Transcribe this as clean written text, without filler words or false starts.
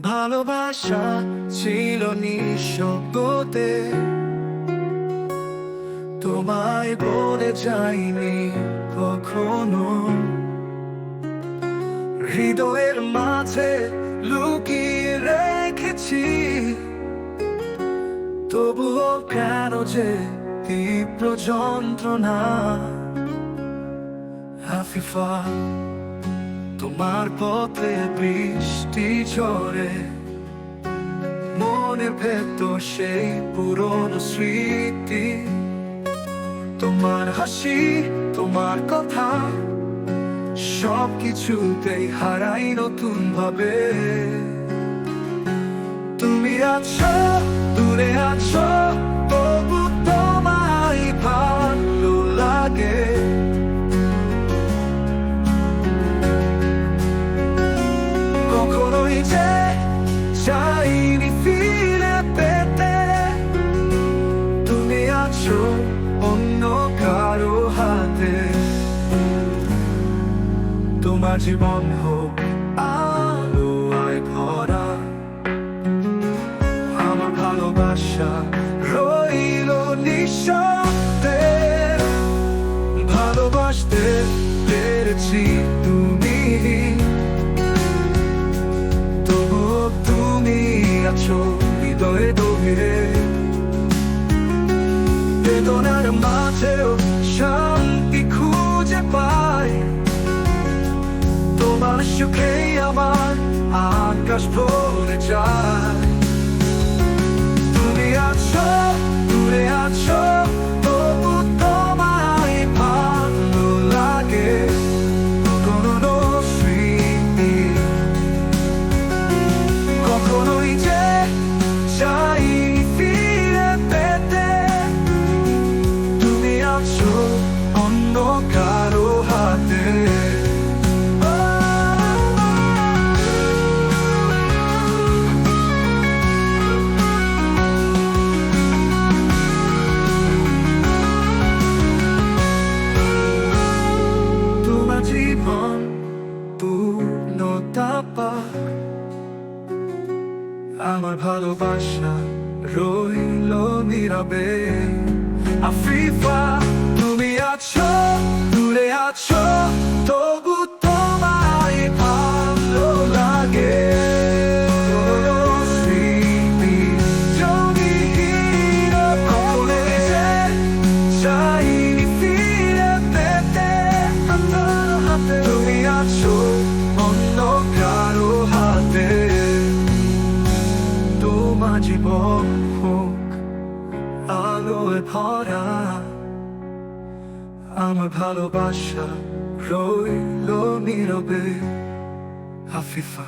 ভালোবাসা ছিল নিঃশব্দতে, তোমায় বলে যাইনি কখনো। হৃদয়ের মাঝে লুকিয়ে রেখেছি, তবুও কেন যে তীব্র যন্ত্রণা। আফিফা, তোমার পথে বৃষ্টি ঝরে, মনের ভেতর সেই পুরনো স্মৃতি। তোমার হাসি, তোমার কথা, সব কিছুতেই হারাই নতুন ভাবে। তুমি আছো, দূরে আছো, তবু তোমায় ভালো লাগে। কখনোই যে চাইনি ফিরে পেতে, তুমি আছো অন্য কারো হাতে। তোমার জীবন হোক আলোয় ভরা, আমার ভালোবাসা রইল নিঃশব্দে। ভালোবাসতে পেরেছি তুমি, তবুও তুমি আছো হৃদয়ে গভীরে। বেদনার মাঝেও শান্তি খুঁজে পাই, তোমার সুখে আমার আকাশ ভরে যায়। তুমি আছো, দূরে আছো, তবু তোমায় ভালো লাগে। কোনো স্মৃতি কখনোই যে চাই ফিরে পেতে, তুমি আছো অন্য কারো হাতে। জীবন পূর্ণতা পাক, আমার ভালোবাসা রইল নীরবে। আফিফা, তুমি আছো, দূরে আছো, তবু তোমায় ভালো লাগে। স্মৃতি যদি কখনোই যে চাইনি ফিরে পেতে, তুমি আছো অন্য কারো হাতে। তোমার জীবন হোক আলোয় ভরা, আমার ভালোবাসা রইল নীরবে। আফিফা।